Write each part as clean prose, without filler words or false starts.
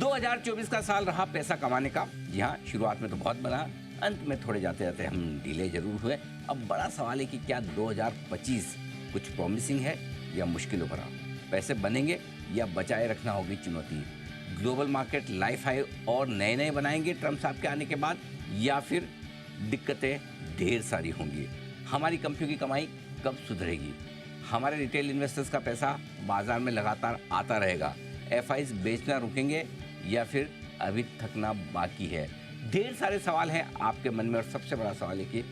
2024 का साल रहा पैसा कमाने का। जी हाँ, शुरुआत में तो बहुत बना, अंत में थोड़े जाते जाते हम डिले जरूर हुए। अब बड़ा सवाल है कि क्या 2025 कुछ प्रॉमिसिंग है या मुश्किलों भरा? पैसे बनेंगे या बचाए रखना होगी चुनौती? ग्लोबल मार्केट लाइफ हाई और नए नए बनाएंगे ट्रम्प साहब के आने के बाद, या फिर दिक्कतें ढेर सारी होंगी? हमारी कंपनियों की कमाई कब सुधरेगी? हमारे रिटेल इन्वेस्टर्स का पैसा बाजार में लगातार आता रहेगा? एफआईज बेचना रुकेंगे या फिर अभी थकना बाकी है? ढेर सारे सवाल हैं आपके मन में, और सबसे बड़ा सवाल है कि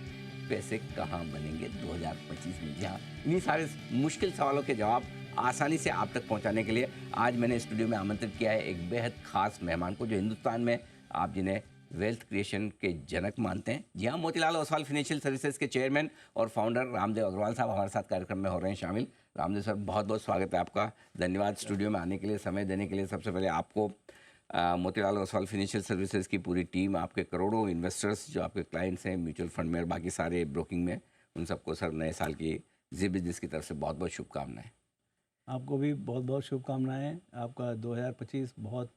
पैसे कहाँ बनेंगे 2025 में? जी हाँ, इन्हीं सारे मुश्किल सवालों के जवाब आसानी से आप तक पहुंचाने के लिए आज मैंने स्टूडियो में आमंत्रित किया है एक बेहद खास मेहमान को, जो हिंदुस्तान में आप जिन्हें वेल्थ क्रिएशन के जनक मानते हैं। जी हाँ, मोतीलाल ओसवाल फाइनेंशियल सर्विसेज के चेयरमैन और फाउंडर रामदेव अग्रवाल साहब हमारे साथ कार्यक्रम में हो रहे हैं शामिल। रामदेव सर, बहुत बहुत स्वागत है आपका। धन्यवाद स्टूडियो में आने के लिए, समय देने के लिए। सबसे पहले आपको मोतीलाल ओसवाल फाइनेंशियल सर्विसेज की पूरी टीम, आपके करोड़ों इन्वेस्टर्स जो आपके क्लाइंट्स हैं म्यूचुअल फंड में और बाकी सारे ब्रोकिंग में, उन सबको सर नए साल की जी बिजनेस की तरफ से बहुत बहुत शुभकामनाएं। आपको भी बहुत बहुत शुभकामनाएं। आपका 2025 बहुत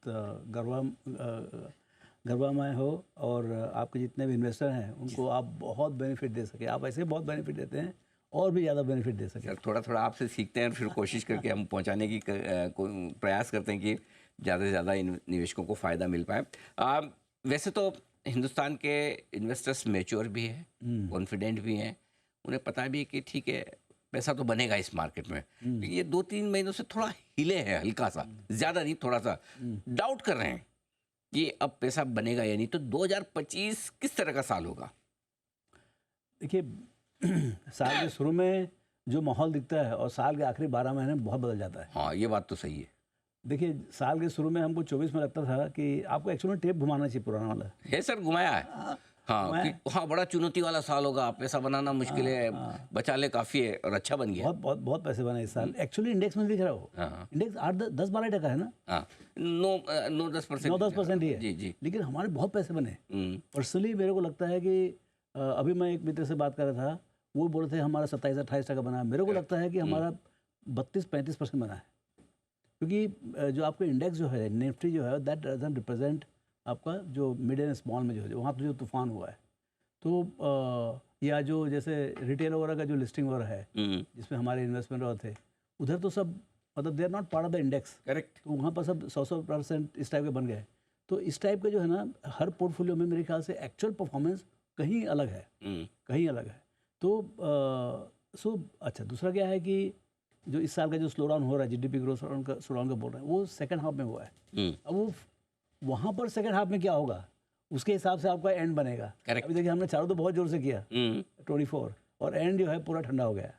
गर्वमय हो, और आपके जितने भी इन्वेस्टर हैं उनको आप बहुत बेनिफिट दे सके। आप ऐसे बहुत बेनिफिट देते हैं, और भी ज़्यादा बेनिफिट दे सके। सर थोड़ा थोड़ा आपसे सीखते हैं, फिर कोशिश करके हम पहुंचाने की प्रयास करते हैं कि ज़्यादा से ज़्यादा निवेशकों को फ़ायदा मिल पाए। वैसे तो हिंदुस्तान के इन्वेस्टर्स मैच्योर भी है, कॉन्फिडेंट भी हैं, उन्हें पता भी है कि ठीक है पैसा तो बनेगा इस मार्केट में। ये 2-3 महीनों से थोड़ा हिले हैं, हल्का सा, ज़्यादा नहीं, थोड़ा सा डाउट कर रहे हैं कि अब पैसा बनेगा या नहीं। तो 2025 किस तरह का साल होगा? देखिए, साल के शुरू में जो माहौल दिखता है और साल के आखिरी 12 महीने में बहुत बदल जाता है। हाँ, ये बात तो सही है। देखिए, साल के शुरू में हमको 24 में लगता था कि आपको एक्चुअली टेप घुमाना चाहिए पुराना वाला। है सर, घुमाया है। हाँ, बड़ा चुनौती वाला साल होगा, पैसा बनाना मुश्किल है, बचा ले काफ़ी है, और अच्छा बन गया। बहुत पैसे बने इस साल। एक्चुअली इंडेक्स में दिख रहा हो, इंडेक्स 8-10-12% है ना। 9-10% ही है। जी। लेकिन हमारे बहुत पैसे बने। पर्सनली मेरे को लगता है कि अभी मैं एक मित्र से बात कर रहा था, वो बोल रहे थे हमारा 27-28% बना है। मेरे को लगता है कि हमारा 32-35% बना है, क्योंकि जो आपका इंडेक्स जो है, निफ्टी जो है, दैट डजंट रिप्रेजेंट आपका जो मिड एंड स्मॉल में जो है, वहाँ पर जो तूफान हुआ है, तो या जो जैसे रिटेल वगैरह का जो लिस्टिंग हो रहा है, जिसमें हमारे इन्वेस्टमेंट और थे, उधर तो सब मतलब they are not part of the index. Correct. तो वहाँ पर सब 100% इस टाइप के बन गए। तो इस टाइप के जो है ना, हर पोर्टफोलियो में मेरे ख्याल से एक्चुअल परफॉर्मेंस कहीं अलग है, कहीं अलग है। तो अच्छा, दूसरा क्या है कि जो इस साल का जो स्लो डाउन हो रहा है, जीडीपी ग्रोथ स्लो डाउन का बोल रहे हैं, वो सेकंड हाफ में हुआ है। अब वो वहाँ पर सेकंड हाफ में क्या होगा, उसके हिसाब से आपका एंड बनेगा। अभी देखिए, हमने चारों तो बहुत जोर से किया 24, और एंड जो है पूरा ठंडा हो गया।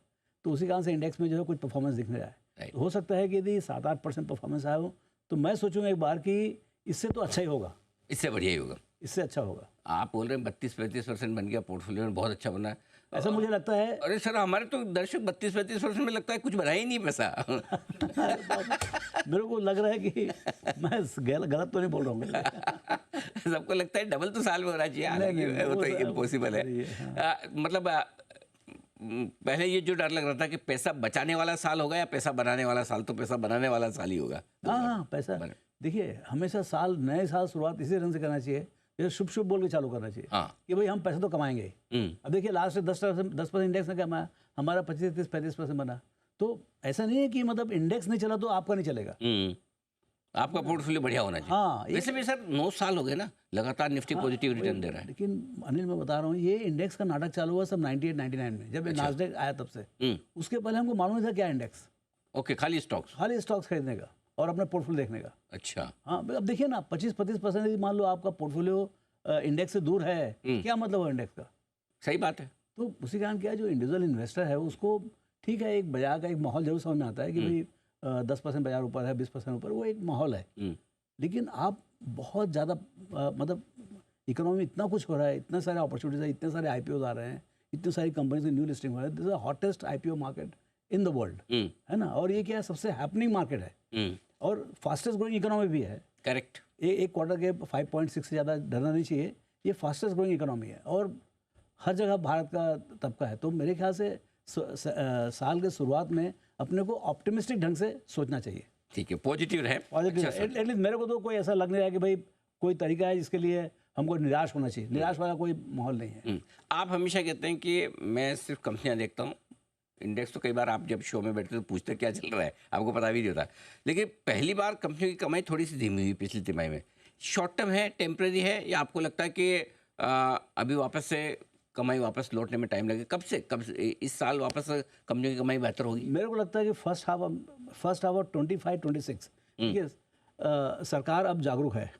तो उसी कारण से इंडेक्स में जो है कुछ परफॉर्मेंस दिखने रहा है। तो हो सकता है कि यदि 7-8% परफॉर्मेंस आया हो, तो मैं सोचूंगा एक बार कि इससे तो अच्छा ही होगा, इससे बढ़िया ही होगा, इससे अच्छा होगा। आप बोल रहे हैं 32-35% बन गया पोर्टफोलियो में, बहुत अच्छा बना है, ऐसा मुझे लगता है। अरे सर, हमारे तो दर्शक 32-35% में लगता है कुछ बना ही नहीं पैसा। मेरे को लग रहा है कि मैं गलत तो नहीं बोल रहा हूँ। सबको लगता है डबल तो साल में होना चाहिए, हालांकि वो तो इम्पॉसिबल है। मतलब पहले ये जो डर लग रहा था कि पैसा बचाने वाला साल होगा या पैसा बनाने वाला साल, तो पैसा बनाने वाला साल ही होगा। हाँ, पैसा देखिए, हमेशा नए साल शुरुआत इसी ढंग से करना चाहिए, ये शुभ बोल के चालू करना चाहिए। कि भाई हम पैसा तो कमाएंगे। अब देखिए, लास्ट से 10% इंडेक्स ने कमाया, हमारा 25-30-35% बना। तो ऐसा नहीं है कि मतलब इंडेक्स नहीं चला तो आपका नहीं चलेगा। आपका पोर्टफोलियो बढ़िया होना चाहिए। हाँ, वैसे भी सर 9 साल हो गए ना लगातार निफ्टी पॉजिटिव रिटर्न दे रहा है। लेकिन अनिल, मैं बता रहा हूँ, ये इंडेक्स का नाटक चालू हुआ सब 98-99 में, जब नास्डैक आया तब से। उसके पहले हमको मालूम नहीं था क्या इंडेक्स। ओके, खाली स्टॉक्स खरीदने का और अपना पोर्टफोलियो देखने का। अच्छा। हाँ, अब देखिए ना, 25-35% मान लो आपका पोर्टफोलियो इंडेक्स से दूर है, क्या मतलब है इंडेक्स का? सही बात है। तो उसी कारण क्या है, जो इंडिविजुअल इन्वेस्टर है उसको ठीक है, एक बाजार का एक माहौल जरूर समझ में आता है कि भाई 10% बाजार ऊपर है, 20% ऊपर, वो एक माहौल है। लेकिन आप बहुत ज़्यादा मतलब इकोनॉमी में इतना कुछ हो रहा है, इतने सारे अपॉर्चुनिटीज है, इतने सारे IPOs आ रहे हैं, इतनी सारी कंपनीज की न्यू लिस्टिंग हो रहा है। This is the hottest IPO market in the world, है ना। और ये क्या है, सबसे हैपनिंग मार्केट है और फास्टेस्ट ग्रोइंग इकोनॉमी भी है। करेक्ट। एक क्वार्टर के 5.6 से ज़्यादा डरना नहीं चाहिए, ये फास्टेस्ट ग्रोइंग इकोनॉमी है और हर जगह भारत का तबका है। तो मेरे ख्याल से साल के शुरुआत में अपने को ऑप्टिमिस्टिक ढंग से सोचना चाहिए। ठीक है, पॉजिटिव रहे। पॉजिटिव अच्छा, एटलीस्ट मेरे को तो कोई ऐसा लग नहीं रहा है कि भाई कोई तरीका है जिसके लिए हमको निराश होना चाहिए। निराश वाला कोई माहौल नहीं है। आप हमेशा कहते हैं कि मैं सिर्फ कंपनियां देखता हूँ, इंडेक्स तो कई बार आप जब शो में बैठते तो पूछते क्या चल रहा है, आपको पता भी नहीं होता। लेकिन पहली बार कंपनियों की कमाई थोड़ी सी धीमी हुई पिछली तिमाही में। शॉर्ट टर्म है, टेम्परेरी है, या आपको लगता है कि अभी वापस से कमाई वापस लौटने में टाइम लगेगा? कब से इस साल वापस कंपनियों की कमाई बेहतर होगी? मेरे को लगता है कि फर्स्ट हाफ ऑफ 25-26, ठीक है। सरकार अब जागरूक है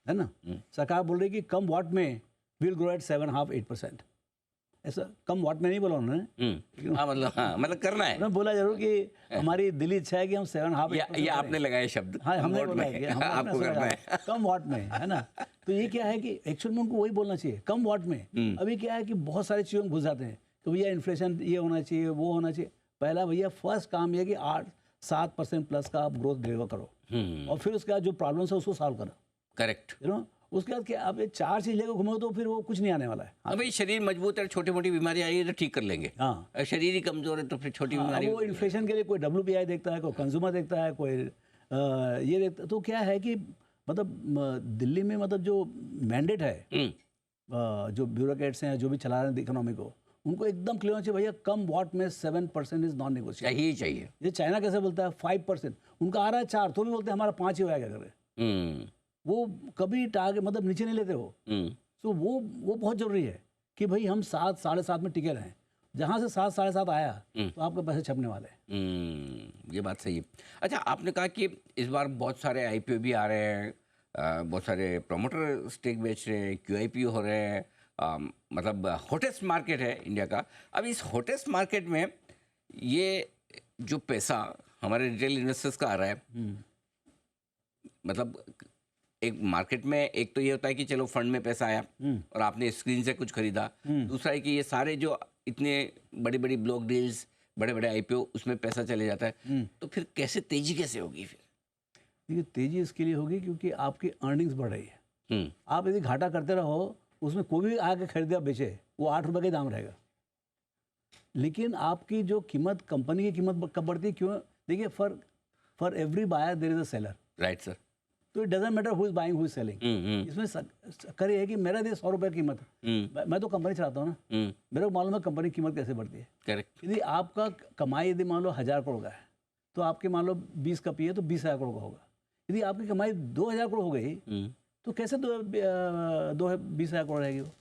ना। सरकार बोल रही है कि कम वॉट में विल ग्रो एट 7.5-8%। ऐसा कम वॉट में नहीं बोला उन्होंने। मतलब करना है। उन्होंने बोला जरूर कि हमारी दिली इच्छा है कि हम 7.5-8% या आपने लगाया शब्द, हाँ, हमने वोट बोला में, है कि हमने अपना आपको से करना लगाया, है। कम वॉट में, है ना। तो ये क्या है कि एक्चुअल में उनको वही बोलना चाहिए, कम वॉट में। अभी क्या है कि बहुत सारी चीज़ों में घुस जाते हैं तो भैया इन्फ्लेशन ये होना चाहिए, वो होना चाहिए। पहला भैया फर्स्ट काम ये कि 8-7% प्लस का आप ग्रोथ डिलीवर करो, और फिर उसके बाद जो प्रॉब्लम्स है उसको सॉल्व करो। करेक्ट। यू नो, उसके बाद क्या आप ये 4 चीज़ लेकर घूमो तो फिर वो कुछ नहीं आने वाला है। अब भाई शरीर मजबूत है, छोटी मोटी बीमारी आई है तो ठीक कर लेंगे। हाँ, शरीर ही कमजोर है तो फिर छोटी अब बीमारी। वो इन्फ्लेशन के लिए कोई WPI देखता है, कोई कंज्यूमर देखता है, कोई ये देखता। तो क्या है कि मतलब दिल्ली में मतलब जो मैंडेट है, जो ब्यूरोक्रेट्स हैं जो भी चला रहे हैं इकोनॉमी को, उनको एकदम क्लियर होना चाहिए भैया कम वॉट में 7% इज नॉन नेगोशिएबल। चाहिए ही चाहिए। ये चाइना कैसे बोलता है 5%, उनका आ रहा है 4 तो भी बोलते हैं हमारा 5 ही होगा क्या करें। वो कभी टारगेट मतलब नीचे नहीं लेते हो। सो वो बहुत जरूरी है कि भाई हम 7-7.5 में टिके रहें। जहाँ से 7-7.5 आया तो आपके पैसे छपने वाले हैं। ये बात सही है। अच्छा, आपने कहा कि इस बार बहुत सारे IPO भी आ रहे हैं, बहुत सारे प्रमोटर स्टेक बेच रहे हैं, QIPO हो रहे हैं, मतलब हॉटेस्ट मार्केट है इंडिया का। अब इस हॉटेस्ट मार्केट में ये जो पैसा हमारे रिटेल इन्वेस्टर्स का आ रहा है, मतलब एक मार्केट में एक तो ये होता है कि चलो फंड में पैसा आया और आपने स्क्रीन से कुछ खरीदा। दूसरा है कि ये सारे जो इतने बड़ी बड़ी ब्लॉक डील्स, बड़े बड़े IPO, उसमें पैसा चले जाता है। तो फिर तेजी कैसे होगी फिर? देखिए, तेजी इसके लिए होगी क्योंकि आपकी अर्निंग्स बढ़ रही है। आप यदि घाटा करते रहो, उसमें कोई भी आके खरीदे बेचे, वो 8 रुपये का दाम रहेगा। लेकिन आपकी जो कीमत, कंपनी की कीमत कब बढ़ती है? क्यों? देखिए, for every buyer there is a seller. Right sir. तो it doesn't matter who is buying who is selling. इसमें कर ये है कि मेरा दे 100 रुपये कीमत है, मैं तो कंपनी चलाता हूँ ना, मेरे को मालूम है कंपनी की कीमत कैसे बढ़ती है। करेक्ट। यदि आपका कमाई यदि मान लो 1000 करोड़ का है तो आपके मान लो 20 का पी है तो 20,000 करोड़ का होगा। यदि आपकी कमाई 2000 करोड़ हो गई तो कैसे 20,000 करोड़ रहेगी वो?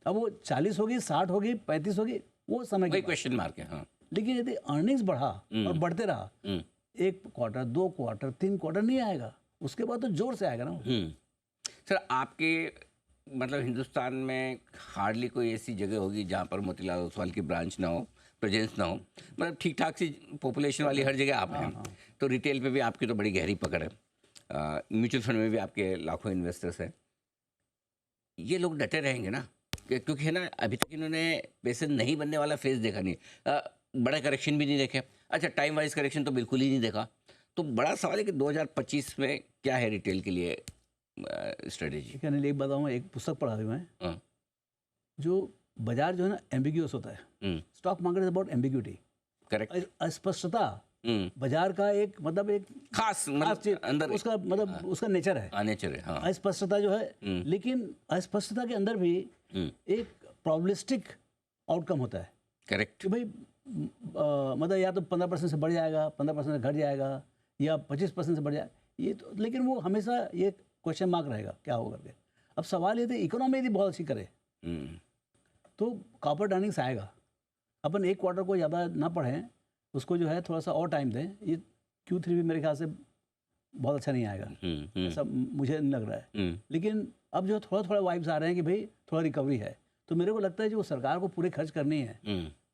अब वो 40 होगी, 60 होगी, 35 होगी, वो समय वही क्वेश्चन मार्क है। हाँ। लेकिन यदि अर्निंग्स बढ़ा और बढ़ते रहा, 1 क्वार्टर, 2 क्वार्टर, 3 क्वार्टर नहीं आएगा, उसके बाद तो जोर से आएगा ना। सर, आपके मतलब हिंदुस्तान में हार्डली कोई ऐसी जगह होगी जहाँ पर मोतीलाल ओसवाल की ब्रांच ना हो, प्रेजेंस ना हो। मतलब ठीक ठाक सी पॉपुलेशन वाली हर जगह आप हैं। तो रिटेल पे भी आपकी तो बड़ी गहरी पकड़ है, म्यूचुअल फंड में भी आपके लाखों इन्वेस्टर्स हैं। ये लोग डटे रहेंगे ना, क्योंकि है ना, अभी तक इन्होंने पैसे नहीं बनने वाला फेज देखा नहीं, बड़ा करेक्शन भी नहीं देखे। अच्छा, टाइम वाइज करेक्शन तो बिल्कुल ही नहीं देखा। तो बड़ा सवाल है कि 2025 में क्या है रिटेल के लिए स्ट्रेटेजी? क्या नहीं, एक बताऊँ, एक पुस्तक पढ़ा हुई मैं, जो बाजार जो है ना एम्बिग्यूअस होता है। Stock market is about ambiguity. Correct. अस्पष्टता बाजार का एक मतलब एक खास अंदर उसका मतलब उसका नेचर है। नेचर है, हाँ। अस्पष्टता जो है, लेकिन अस्पष्टता के अंदर भी एक प्रॉब्लिस्टिक आउटकम होता है। करेक्ट। कि भाई मतलब या तो 15% से बढ़ जाएगा, 15% से घट जाएगा, या 25% से बढ़ जाएगा, ये तो, लेकिन वो हमेशा ये क्वेश्चन मार्क रहेगा क्या होगा करके। अब सवाल ये थे, इकोनॉमी यदि बहुत अच्छी करे तो कॉर्पोरेट अर्निंग्स आएगा। अपन 1 क्वार्टर को ज़्यादा ना पढ़ें, उसको जो है थोड़ा सा और टाइम दें। ये Q3 भी मेरे ख्याल से बहुत अच्छा नहीं आएगा, ऐसा मुझे नहीं लग रहा है। लेकिन अब जो थोड़ा थोड़ा वाइब्स आ रहे हैं कि भाई थोड़ा रिकवरी है, तो मेरे को लगता है जो सरकार को पूरे खर्च करनी है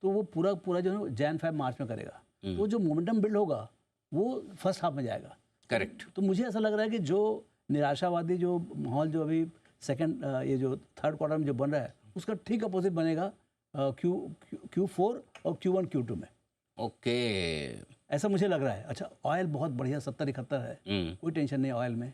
तो वो पूरा जो है Jan, Feb, मार्च में करेगा। तो जो मोमेंटम बिल्ड होगा वो फर्स्ट हाफ में जाएगा। करेक्ट। तो मुझे ऐसा लग रहा है कि जो निराशावादी जो माहौल जो अभी ये जो 3rd क्वार्टर में जो बन रहा है, उसका ठीक अपोजिट बनेगा Q4 और Q1 Q2 में। ओके, ऐसा मुझे लग रहा है। अच्छा, ऑयल बहुत बढ़िया 70-71 है, कोई टेंशन नहीं ऑयल में।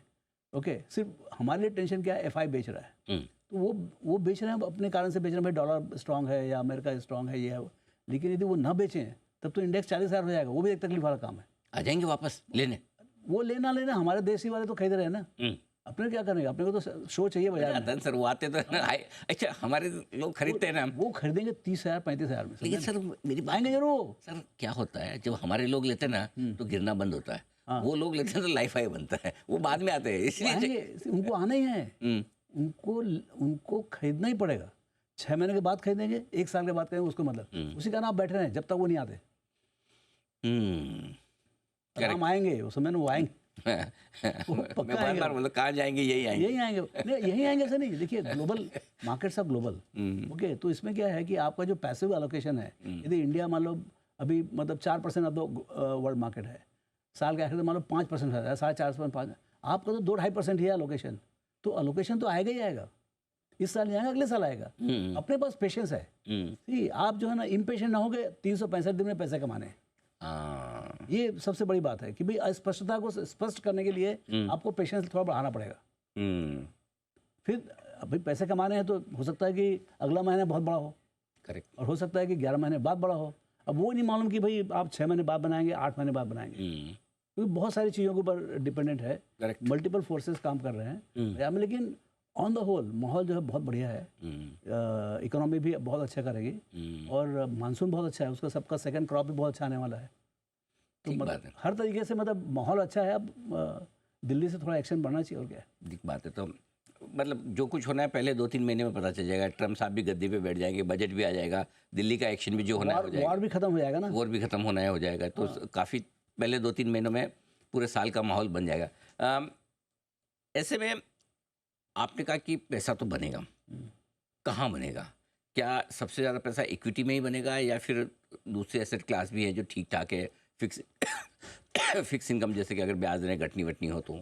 ओके, सिर्फ हमारे लिए टेंशन क्या है, FI बेच रहा है, तो वो बेच रहे हैं अपने कारण से बेच रहे हैं, भाई डॉलर स्ट्रांग है या अमेरिका स्ट्रांग है, ये है। लेकिन यदि वो ना बेचें तब तो इंडेक्स 40,000 हो जाएगा, वो भी एक तकलीफ वाला काम है। आ जाएंगे वापस लेने? वो लेना लेना हमारे देसी वाले तो खरीद रहे हैं ना, अपने क्या करेंगे, अपने को तो शो चाहिए बाजार में। धन सर वो आते तो अच्छा हमारे लोग खरीदते हैं ना, वो खरीदेंगे 30,000 35,000 में, लेकिन सर मेरी बात आएंगे जरूर। सर क्या होता है जब हमारे लोग लेते हैं ना तो गिरना बंद होता है, वो लोग लेते हैं तो लाइफ हाई बनता है, वो बाद में आते हैं, इसलिए आएंगे, उनको आना ही है, उनको खरीदना ही पड़ेगा। 6 महीने के बाद खरीदेंगे, 1 साल के बाद खरीदेंगे, उसको मतलब उसी कारण आप बैठे रहे जब तक वो नहीं आते। हम आएंगे उस समय वो आएंगे, मैं बार बार मतलब कहाँ जाएंगे, यही आएंगे, यही आएंगे, नहीं यही आएंगे ऐसा नहीं। देखिए global markets are global, okay. तो इसमें क्या है कि आपका जो पैसिव एलोकेशन है, यदि इंडिया मान लो अभी मतलब 4% ऑफ द वर्ल्ड मार्केट है, साल के आखिर में मान लो 5% है, 4.5% 5, आपका तो 2-2.5% ही है एलोकेशन, तो एलोकेशन तो आएगा ही आएगा, इस साल नहीं आएगा, अगले साल आएगा। अपने पास पेशेंस है, ठीक, आप जो है ना इम्पेशेंट ना होगे 365 दिन में पैसे कमाने। ये सबसे बड़ी बात है कि भाई अस्पष्टता को स्पष्ट करने के लिए आपको पेशेंस थोड़ा बढ़ाना पड़ेगा। फिर अभी पैसे कमाने हैं तो हो सकता है कि अगला महीना बहुत बड़ा हो, करेक्ट, और हो सकता है कि 11 महीने बाद बड़ा हो। अब वो नहीं मालूम कि भाई आप 6 महीने बाद बनाएंगे, 8 महीने बाद बनाएंगे, क्योंकि बहुत सारी चीज़ों के ऊपर डिपेंडेंट है, मल्टीपल फोर्सेस काम कर रहे हैं। लेकिन ऑन द होल माहौल जो है बहुत बढ़िया है, इकोनॉमी भी बहुत अच्छा करेगी, और मानसून बहुत अच्छा है, उसका सबका सेकंड क्रॉप भी बहुत अच्छा आने वाला है। तो मतलब हर तरीके से मतलब माहौल अच्छा है। अब दिल्ली से थोड़ा एक्शन बढ़ना चाहिए, और क्या दिख बात है। तो मतलब जो कुछ होना है पहले 2-3 महीने में पता चल जाएगा, ट्रम्प साहब भी गद्दी पे बैठ जाएंगे, बजट भी आ जाएगा, दिल्ली का एक्शन भी जो होना है हो जाएगा, वॉर भी खत्म हो जाएगा ना, वॉर भी खत्म होना है हो जाएगा, तो काफ़ी पहले 2-3 महीनों में पूरे साल का माहौल बन जाएगा। ऐसे में आपने कहा कि पैसा तो बनेगा, कहाँ बनेगा? क्या सबसे ज़्यादा पैसा इक्विटी में ही बनेगा, या फिर दूसरे एसेट क्लास भी है जो ठीक ठाक है, फिक्स इनकम, जैसे कि अगर ब्याज दरें घटनी वटनी हो तो?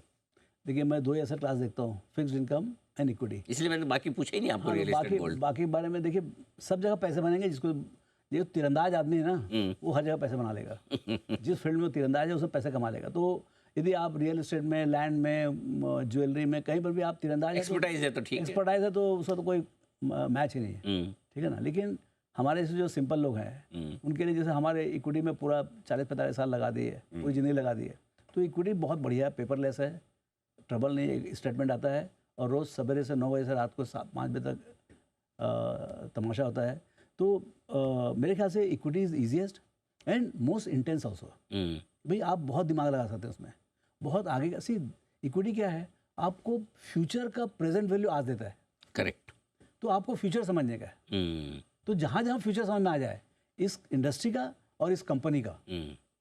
देखिए मैं 2 एसेट क्लास देखता हूँ, फिक्स्ड इनकम एंड इक्विटी, इसलिए मैंने बाकी पूछा ही नहीं आपको। रियल एस्टेट, गोल्ड, बाकी बारे में देखिए सब जगह पैसे बनेंगे। जिसको जो तीरंदाज आदमी है ना, वो हर जगह पैसे बना लेगा। जिस फील्ड में तीरंदाज है उसमें पैसे कमा लेगा। तो यदि आप रियल एस्टेट में, लैंड में, ज्वेलरी में, कहीं पर भी आप तीरंदाज एक्सपर्टाइज है तो ठीक है, एक्सपर्टाइज है तो उसका तो कोई मैच ही नहीं है, ठीक है ना। लेकिन हमारे जैसे जो सिंपल लोग हैं उनके लिए, जैसे हमारे इक्विटी में पूरा 40-45 साल लगा दिए, पूरी जिंदगी लगा दी है, तो इक्विटी बहुत बढ़िया है, पेपरलेस है, ट्रबल नहीं, एक स्टेटमेंट आता है, और रोज़ सवेरे से 9 बजे से रात को 5 बजे तक तमाशा होता है। तो मेरे ख्याल से equity is easiest and most intense also. भाई आप बहुत दिमाग लगा सकते हैं उसमें, बहुत आगे का। सी इक्विटी क्या है, आपको फ्यूचर का प्रेजेंट वैल्यू आज देता है, करेक्ट, तो आपको फ्यूचर समझने का है। तो जहाँ जहाँ फ्यूचर समझ में आ जाए इस इंडस्ट्री का और इस कंपनी का,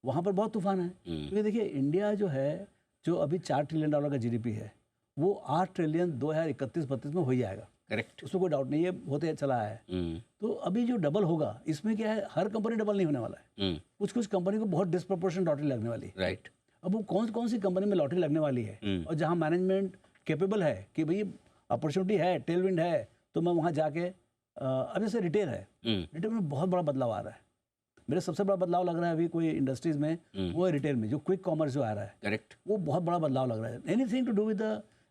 वहाँ पर बहुत तूफान है। क्योंकि देखिए इंडिया जो है, जो अभी $4 ट्रिलियन का जीडीपी है, वो 8 ट्रिलियन 2031-32 में हो ही जाएगा, करेक्ट, उसमें कोई डाउट नहीं, ये होते चला है। तो अभी जो डबल होगा, इसमें क्या है, हर कंपनी डबल नहीं होने वाला है, कुछ कुछ कंपनी को बहुत डिस्प्रोपोर्शन लॉटरी लगने वाली है, राइट। अब वो कौन कौन सी कंपनी में लॉटरी लगने वाली है, और जहाँ मैनेजमेंट कैपेबल है कि भाई अपॉर्चुनिटी है, टेलविंड है, तो मैं वहाँ जाके अब जैसे रिटेल है, रिटेल में बहुत बड़ा बदलाव आ रहा है। मेरे सबसे बड़ा बदलाव लग रहा है अभी कोई इंडस्ट्रीज में, वो है रिटेल में, जो क्विक कॉमर्स जो आ रहा है, करेक्ट, वो बहुत बड़ा बदलाव लग रहा है। एनीथिंग टू डू विद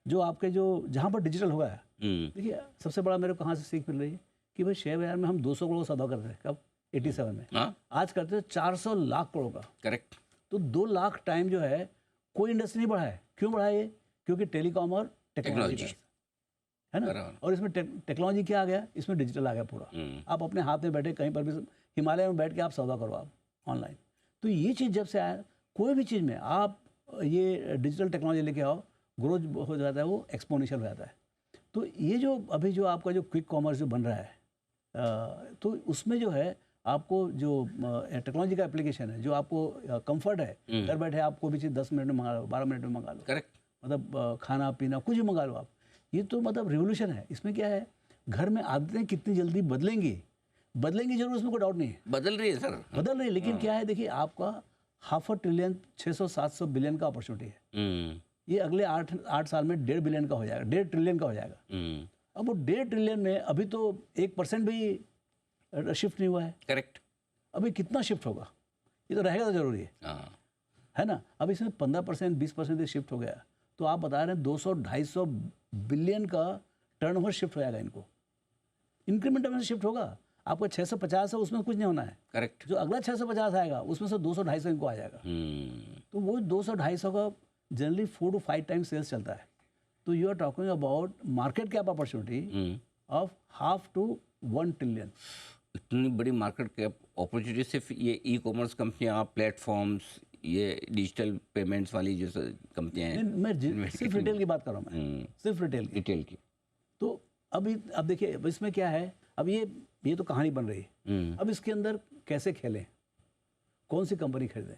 जो आपके जो जहाँ पर डिजिटल होगा। देखिए सबसे बड़ा मेरे को कहाँ से सीख मिल रही है कि भाई शेयर बाजार में हम 200 करोड़ का सौदा करते थे कब, 87 में, आज करते हैं 400 लाख करोड़ का, करेक्ट। तो 2 लाख टाइम जो है कोई इंडस्ट्री नहीं बढ़ा है। क्यों बढ़ा है ये? क्योंकि टेलीकॉम और टेक्नोलॉजी है ना, और इसमें टेक्नोलॉजी क्या आ गया, इसमें डिजिटल आ गया पूरा। आप अपने हाथ में बैठे कहीं पर भी, हिमालय में बैठ के आप सौदा करो आप ऑनलाइन। तो ये चीज़ जब से आया, कोई भी चीज़ में आप ये डिजिटल टेक्नोलॉजी लेके आओ, ग्रोथ हो जाता है, वो एक्सपोनेंशियल हो जाता है। तो ये जो अभी जो आपका जो क्विक कॉमर्स जो बन रहा है, तो उसमें जो है आपको जो टेक्नोलॉजी का एप्लीकेशन है, जो आपको कंफर्ट है, घर बैठे आप कोई भी चीज़ 10 मिनट में मंगा लो, 12 मिनट में मंगा लो, करेक्ट। मतलब खाना पीना कुछ भी मंगा लो आप, ये तो मतलब रिवोल्यूशन है। इसमें क्या है, घर में आदतें कितनी जल्दी बदलेंगी जरूर, उसमें कोई डाउट नहीं है, बदल रही है सर, बदल रही है। लेकिन क्या है, देखिए आपका $500 ट्रिलियन 600-700 बिलियन का अपॉर्चुनिटी है, ये अगले 8 साल में 1.5 बिलियन का हो जाएगा, 1.5 ट्रिलियन का हो जाएगा। अब वो 1.5 ट्रिलियन में अभी तो 1% भी शिफ्ट नहीं हुआ है, करेक्ट। अभी कितना शिफ्ट होगा, ये तो रहेगा तो जरूरी है ना। अब इसमें 15% 20% शिफ्ट हो गया, तो आप बता रहे हैं 200-250 बिलियन का टर्नओवर शिफ्ट हो जाएगा इनको, इंक्रीमेंटल में शिफ्ट होगा। आपको 650 है, उसमें कुछ नहीं होना है, करेक्ट। जो अगला 650 आएगा उसमें से 200-250 इनको आ जाएगा। तो वो 200-250 का जनरली 4 to 5 टाइम्स सेल्स चलता है। तो you are talking about market cap opportunity of ½ to 1 trillion. इतनी बड़ी मार्केट कैप अपॉर्चुनिटी सिर्फ ये ई कॉमर्स कंपनियां, प्लेटफॉर्म्स, ये डिजिटल पेमेंट्स वाली जो कंपनियां हैं, मैं सिर्फ रिटेल की बात कर रहा हूँ, मैं सिर्फ रिटेल की। तो अब देखिए, अब इसमें क्या है, अब ये तो कहानी बन रही है। अब इसके अंदर कैसे खेलें, कौन सी कंपनी खरीदें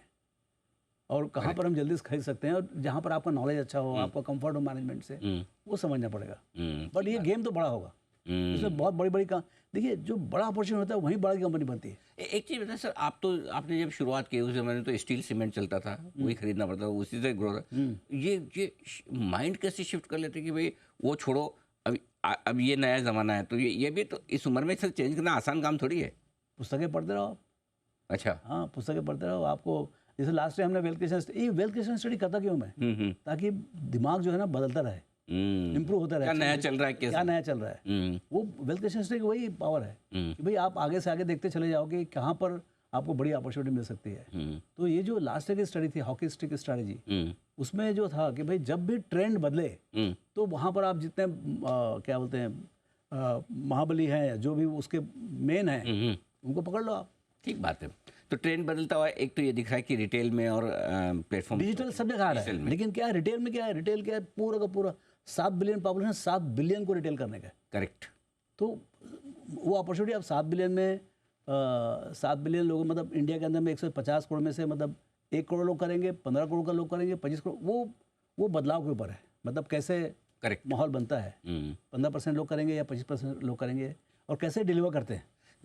और कहाँ पर हम जल्दी से खरीद सकते हैं, और जहाँ पर आपका नॉलेज अच्छा हो, आपका कंफर्ट हो मैनेजमेंट से, वो समझना पड़ेगा। बट ये गेम तो बड़ा होगा, इसमें बहुत बड़ी देखिए, जो बड़ा अपॉर्चुनिटी होता है वहीं बड़ा कंपनी बनती है। एक चीज़ बताएं सर, आपने जब शुरुआत की उस ज़माने तो स्टील सीमेंट चलता था, वही खरीदना पड़ता था, उसी से ग्रोथ। ये माइंड कैसे शिफ्ट कर लेते कि भाई वो छोड़ो, अब ये नया ज़माना है, तो ये भी तो इस उम्र में सर चेंज करना आसान काम थोड़ी है। पुस्तकें पढ़ते रहो आप। अच्छा। हाँ, पुस्तकें पढ़ते रहो। आपको जैसे लास्ट टाइम हमने वेल्थ क्रिएशन स्टडी करता क्यों मैं, ताकि दिमाग जो है ना बदलता रहे, इम्प्रूव होता रहे, क्या नया चल रहा है, क्या नया चल रहा है। वो वेल्थ क्रिएशन स्टडी की वही पावर है कि भाई आप आगे से आगे देखते चले जाओ कि कहाँ पर आपको बड़ी अपॉर्चुनिटी मिल सकती है। तो ये जो लास्ट की स्टडी थी, हॉकी स्टिक स्ट्रैटेजी, उसमें जो था कि भाई जब भी ट्रेंड बदले तो वहाँ पर आप जितने क्या बोलते हैं महाबली हैं, जो भी उसके मेन हैं, उनको पकड़ लो आप। ठीक बात है। तो ट्रेंड बदलता हुआ एक तो ये दिख रहा है कि रिटेल में और प्लेटफॉर्म डिजिटल सब जगह आ रहा है, लेकिन क्या है रिटेल में, क्या है रिटेल, क्या है पूरा का पूरा 7 बिलियन पॉपुलेशन, 7 बिलियन को रिटेल करने का। करेक्ट। तो वो अपॉर्चुनिटी अब 7 बिलियन में 7 बिलियन लोग, मतलब इंडिया के अंदर में 150 करोड़ में से मतलब 1 करोड़ लोग करेंगे, 15 करोड़ का लोग करेंगे, 25 करोड़, वो बदलाव के ऊपर है, मतलब कैसे करेक्ट माहौल बनता है। 15% लोग करेंगे या 25% लोग करेंगे, और कैसे डिलीवर करते हैं।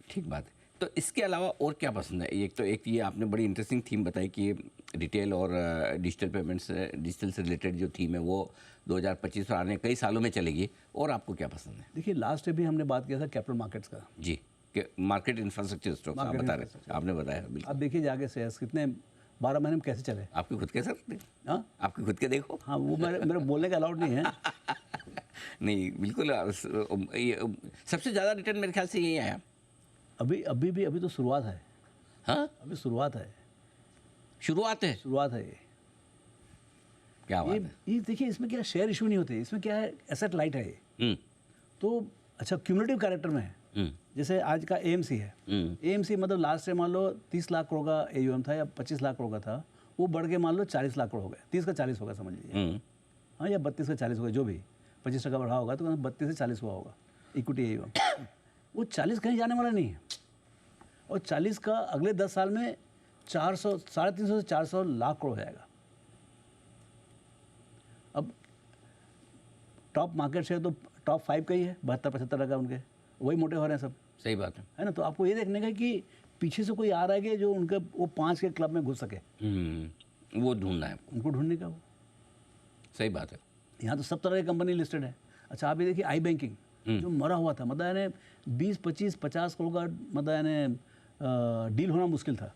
ठीक बात है। तो इसके अलावा और क्या पसंद है? एक ये आपने बड़ी इंटरेस्टिंग थीम बताई कि रिटेल और डिजिटल पेमेंट्स, डिजिटल से रिलेटेड जो थीम है वो 2025 और आने कई सालों में चलेगी। और आपको क्या पसंद है? देखिए, लास्ट भी हमने बात किया था कैपिटल मार्केट्स का। जी, मार्केट इंफ्रास्ट्रक्चर स्टॉक्स आप बता रहे थे, आपने बताया। बिल्कुल। आप देखिए जाके शेयर्स कितने 12 महीने में कैसे चले। आपके खुद के सर? हाँ, आपके खुद के देखो। हाँ, वो मेरे बोलने का अलाउड नहीं है। नहीं, बिल्कुल। सबसे ज़्यादा रिटर्न मेरे ख्याल से यही आया। अभी तो शुरुआत है। हाँ, अभी शुरुआत है। शुरुआत है ये। क्या बात है। ये देखिए, इसमें क्या शेयर इशू नहीं होते, इसमें क्या है, एसेट लाइट है ये। तो अच्छा, क्यूमुलेटिव कैरेक्टर में है। जैसे आज का एएमसी है, एएमसी मतलब लास्ट टाइम मान लो 30 लाख करोड़ का एयूएम था या 25 लाख करोड़ का था, वो बढ़ के मान लो 40 लाख करोड़ हो गया, 30 का 40 होगा समझ लीजिए। हाँ, या 32 का 40 होगा, जो भी 25% बढ़ा होगा तो 32 से 40 हुआ होगा इक्विटी एयूएम। वो 40 कहीं जाने वाला नहीं है, और 40 का अगले 10 साल में 400, 350 से 400 लाख करोड़ हो जाएगा। अब टॉप मार्केट शेयर तो टॉप 5 का ही है, 72-75 का उनके, वही मोटे हो रहे हैं सब। सही बात है ना। तो आपको ये देखने का कि पीछे से कोई आ रहा है कि जो उनके वो 5 के क्लब में घुस सके, वो ढूंढना है उनको ढूंढने का। वो सही बात है। यहाँ तो सब तरह की कंपनी लिस्टेड है। अच्छा, आप ये देखिए आई बैंकिंग जो मरा हुआ था, मतलब यानी 20, 25, 50 करोड़ का मतलब यानी डील होना मुश्किल था।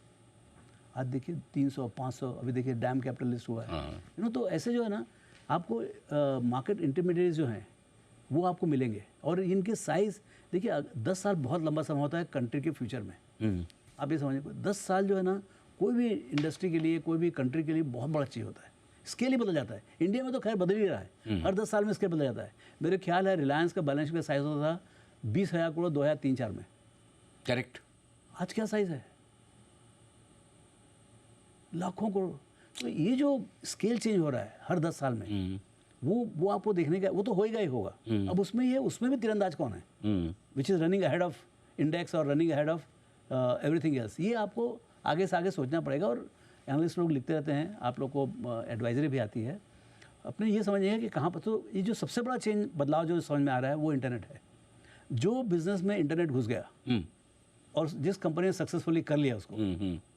आज देखिए 300, 500, अभी देखिए डैम कैपिटल लिस्ट हुआ है। यू नो, तो ऐसे जो है ना, आपको मार्केट इंटरमीडिएट जो हैं वो आपको मिलेंगे, और इनके साइज़ देखिए 10 साल बहुत लंबा समय होता है कंट्री के फ्यूचर में। आप ये समझिए 10 साल जो है ना, कोई भी इंडस्ट्री के लिए, कोई भी कंट्री के लिए बहुत बड़ा चीज़ होता है। स्केल ही बदल जाता है। इंडिया में तो खैर बदल ही रहा है, हर 10 साल में स्केल बदल जाता है। मेरे ख्याल है रिलायंस का बैलेंस शीट का साइज़ होता था 20,000 करोड़ 2003-4 में। करेक्ट। आज क्या साइज़ है? लाखों करोड़। तो ये जो स्केल चेंज हो रहा है हर 10 साल में, वो आपको देखने का, वो तो होएगा ही होगा। अब उसमें भी तीरंदाज कौन है, which is running ahead of index और running ahead of everything else. ये आपको आगे से आगे सोचना पड़ेगा। और एनालिस्ट लोग लिखते रहते हैं, आप लोग को एडवाइजरी भी आती है। अपने ये समझिए कि कहाँ पर, तो ये जो सबसे बड़ा चेंज बदलाव जो समझ में आ रहा है वो इंटरनेट है। जो बिजनेस में इंटरनेट घुस गया और जिस कंपनी ने सक्सेसफुली कर लिया उसको,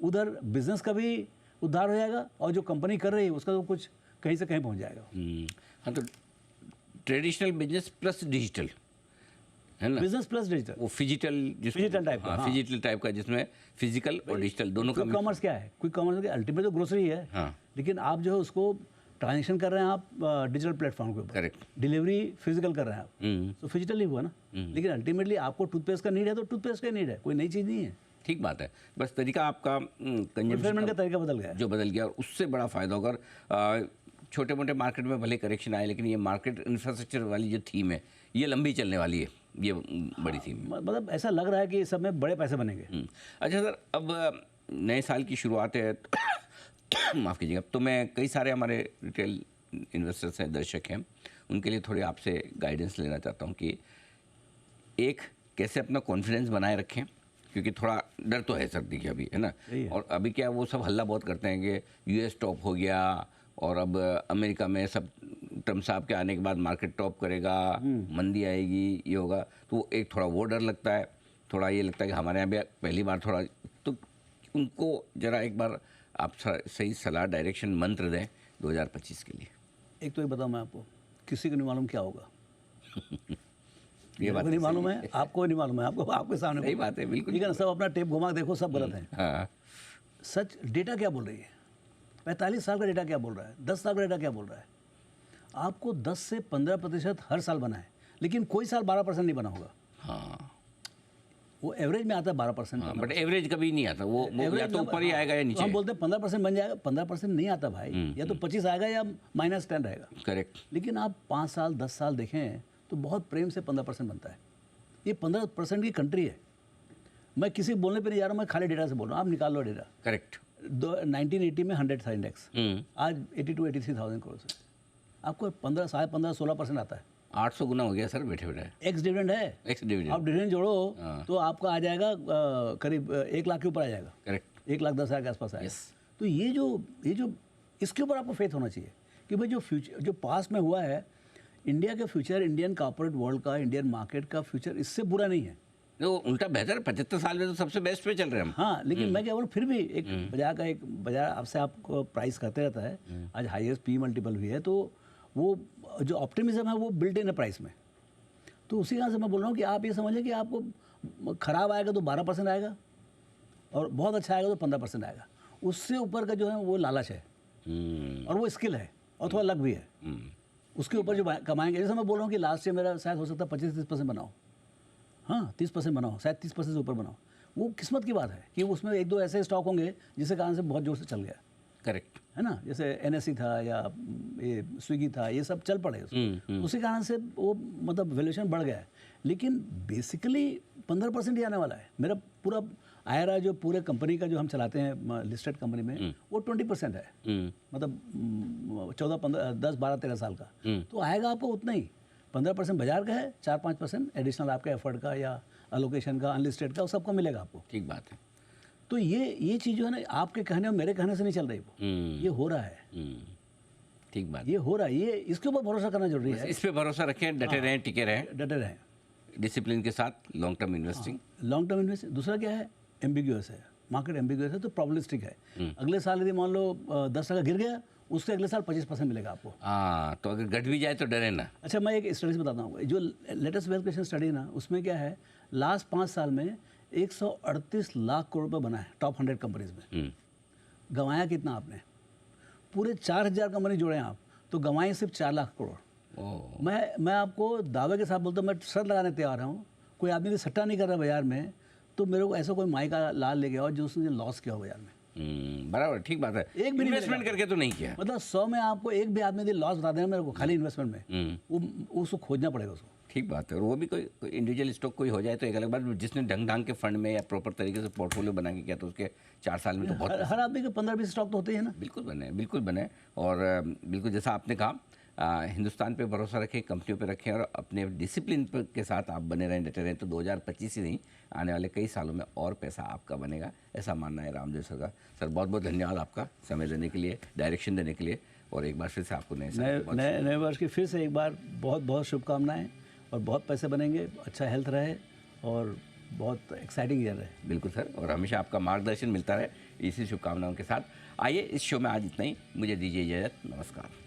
उधर बिजनेस का भी उद्धार हो जाएगा, और जो कंपनी कर रही है उसका तो कुछ कहीं से कहीं पहुंच जाएगा। हाँ, तो ट्रेडिशनल बिजनेस प्लस डिजिटल है ना, बिजनेस प्लस डिजिटल, वो फिजिटल टाइप का, फिजिटल टाइप का, जिसमें फिजिकल और डिजिटल दोनों का। कॉमर्स क्या है? क्विक कॉमर्स अल्टीमेट तो ग्रोसरी है। हाँ। लेकिन आप जो है उसको ट्रांजेक्शन कर रहे हैं आप डिजिटल प्लेटफॉर्म के ऊपर। करेक्ट। डिलीवरी फिजिकल कर रहे हैं आप, तो फिजिकल ही हुआ ना। लेकिन अल्टीमेटली आपको टूथपेस्ट का नीड है तो टूथपेस्ट का नीड है, कोई नई चीज़ नहीं है। ठीक बात है। बस तरीका आपका कंज्यूमर का तरीका बदल गया, जो बदल गया, और उससे बड़ा फायदा होगा। छोटे मोटे मार्केट में भले करेक्शन आए, लेकिन ये मार्केट इंफ्रास्ट्रक्चर वाली जो थीम है ये लंबी चलने वाली है, ये बड़ी थीम है। मतलब ऐसा लग रहा है कि इस सब में बड़े पैसे बनेंगे। अच्छा सर, अब नए साल की शुरुआत है माफ़ कीजिएगा, तो मैं कई सारे हमारे रिटेल इन्वेस्टर्स हैं, दर्शक हैं, उनके लिए थोड़ी आपसे गाइडेंस लेना चाहता हूँ कि एक कैसे अपना कॉन्फिडेंस बनाए रखें, क्योंकि थोड़ा डर तो है सर्दी की अभी, है ना। और अभी क्या वो सब हल्ला बहुत करते हैं कि यूएस टॉप हो गया और अब अमेरिका में सब ट्रम्प साहब के आने के बाद मार्केट टॉप करेगा, मंदी आएगी, ये होगा, तो एक थोड़ा वो डर लगता है, थोड़ा ये लगता है कि हमारे यहाँ भी पहली बार थोड़ा, तो उनको ज़रा एक बार आप सही सलाह, डायरेक्शन, मंत्र दें 2025 के लिए। एक तो ये बताऊँ मैं आपको, किसी को नहीं मालूम क्या होगा। ये बात नहीं मालूम है, आपको नहीं मालूम है, आपको आपके सामने सही बात है, बिल्कुल ठीक है ना। सब अपना टेप घुमा देखो, सब गलत है। हाँ, सच डेटा क्या बोल रही है, 45 साल का डेटा क्या बोल रहा है, 10 साल का डेटा क्या बोल रहा है। आपको 10 से 15% हर साल बना है, लेकिन कोई साल 12% नहीं बना होगा। हाँ, वो एवरेज में आता है 12%। हाँ, बट एवरेज कभी नहीं आता, वो या तो ऊपर ही आएगा या नीचे। हम बोलते हैं 15% बन जाएगा, 15% नहीं आता भाई, या तो 25 आएगा या -10 रहेगा। करेक्ट। लेकिन आप 5 साल 10 साल देखें तो बहुत प्रेम से 15% बनता है। ये 15% की कंट्री है। मैं किसी बोलने पे नहीं जा रहा हूँ, मैं खाली डेटा से बोल रहा हूँ, आप निकाल लो डेटा। करेक्ट। 1980 में 100 था इंडेक्स, आज 82-83,000 करोड़ से आपको 15, 15.5, 16% आता है। 800 गुना हो गया सर, बैठे बैठे। एक्स डिविडेंड है, एक्स डिविडेंड। आप डिविडेंड जोड़ो तो आपका आ जाएगा करीब 1 लाख के ऊपर आ जाएगा। करेक्ट। 1,10,000 के आसपास आएगा। तो ये जो इसके ऊपर आपको फेथ होना चाहिए कि भाई जो फ्यूचर, जो पास्ट में हुआ है, इंडिया का फ्यूचर, इंडियन कॉर्पोरेट वर्ल्ड का, इंडियन मार्केट का फ्यूचर इससे बुरा नहीं है। तो उल्टा बेहतर, 75 साल में तो सबसे बेस्ट पे चल रहे हैं हम। हाँ, लेकिन मैं क्या बोलूँ, फिर भी एक बाजार आपसे आपको प्राइस करते रहता है। आज हाईएस्ट पी मल्टीपल भी है, तो वो जो ऑप्टिमिज्म है वो बिल्ट इन है प्राइस में। तो उसी कारण से मैं बोल रहा हूँ कि आप ये समझें कि आपको खराब आएगा तो 12% आएगा और बहुत अच्छा आएगा तो 15% आएगा। उससे ऊपर का जो है वो लालच है और वो स्किल है और थोड़ा लक भी है। उसके ऊपर जो कमाएंगे, जैसे मैं बोल रहा हूँ कि लास्ट ईयर मेरा शायद हो सकता है 25-30% बनाओ, हाँ 30% बनाओ, शायद 30% से ऊपर बनाओ। वो किस्मत की बात है कि उसमें एक दो ऐसे स्टॉक होंगे जिसके कारण से बहुत जोर से चल गया। करेक्ट है ना, जैसे एनएससी था या ये स्विगी था, ये सब चल पड़े उसी कारण से वो मतलब वैल्यूएशन बढ़ गया है। लेकिन बेसिकली 15% ही आने वाला है। मेरा पूरा आयरा जो पूरे कंपनी का जो हम चलाते हैं लिस्टेड कंपनी में, वो 20% है, मतलब 14, 15, 10, 12, 13 साल का। तो आएगा आपको उतना ही। 15% बाजार का है, 4-5% एडिशनल आपके एफर्ट का या अलोकेशन का, अनलिस्टेड का, वो सबको मिलेगा आपको। ठीक बात है। तो ये चीज़ जो है ना, आपके कहने और मेरे कहने से नहीं चल रही, वो ये हो रहा है। ठीक बात। ये हो रहा है, ये इसके ऊपर भरोसा करना जरूरी है। इस पे भरोसा रखें, डटे रहें, टिके रहें, डटे रहें, डिसिप्लिन के साथ long term investing. Long term investing. दूसरा क्या है, एम्बिग्यूअस है मार्केट, एम्बिग्यूअस है तो प्रॉब्लमिस्टिक है। अगले साल यदि मान लो 10% गिर गया, उससे अगले साल 25% मिलेगा आपको। हाँ, तो अगर घट भी जाए तो डरे ना। अच्छा, मैं एक स्टडीज बताता हूँ, जो लेटेस्ट वेल्थ क्रिएशन स्टडी ना, उसमें क्या है, लास्ट 5 साल में 138 लाख करोड़ रुपये बना है टॉप 100 कंपनीज में। गंवाया कितना आपने? पूरे 4,000 कंपनी जोड़े हैं आप, तो गंवाए सिर्फ 4 लाख करोड़। मैं आपको दावे के साथ बोलता हूँ, मैं शर्त लगाने तैयार हूँ, कोई आदमी की सट्टा नहीं कर रहा बाजार में, तो मेरे को ऐसा कोई माई का लाल ले गया और जो उसने लॉस किया हो बाजार में। बराबर, ठीक बात है। एक भी इन्वेस्टमेंट करके तो नहीं किया, मतलब 100 में आपको एक भी आदमी यदि लॉस बता देना मेरे को खाली इन्वेस्टमेंट में, वो उसको खोजना पड़ेगा उसको। ठीक बात है। और वो भी कोई इंडिविजुअल स्टॉक कोई हो जाए तो एक अलग बात, जिसने ढंग के फंड में या प्रॉपर तरीके से पोर्टफोलियो बना के किया तो उसके 4 साल में तो बहुत हर आदमी के 15-20 स्टॉक तो होते ही है ना। बिल्कुल बने, बिल्कुल बने। और बिल्कुल जैसा आपने कहा, हिंदुस्तान पे भरोसा रखें, कंपनियों पे रखें और अपने डिसिप्लिन के साथ आप बने रहें, डटे रहें, तो 2025 ही नहीं, आने वाले कई सालों में और पैसा आपका बनेगा, ऐसा मानना है रामदेव सर का। सर बहुत बहुत धन्यवाद आपका समय देने के लिए, डायरेक्शन देने के लिए, और एक बार फिर से आपको नए वर्ष की फिर से एक बार बहुत बहुत शुभकामनाएं, और बहुत पैसे बनेंगे, अच्छा हेल्थ रहे और बहुत एक्साइटिंग ईयर रहे। बिल्कुल सर, और हमेशा आपका मार्गदर्शन मिलता रहे, इसी शुभकामनाओं के साथ। आइए, इस शो में आज इतना ही, मुझे दीजिए इजाज़त, नमस्कार।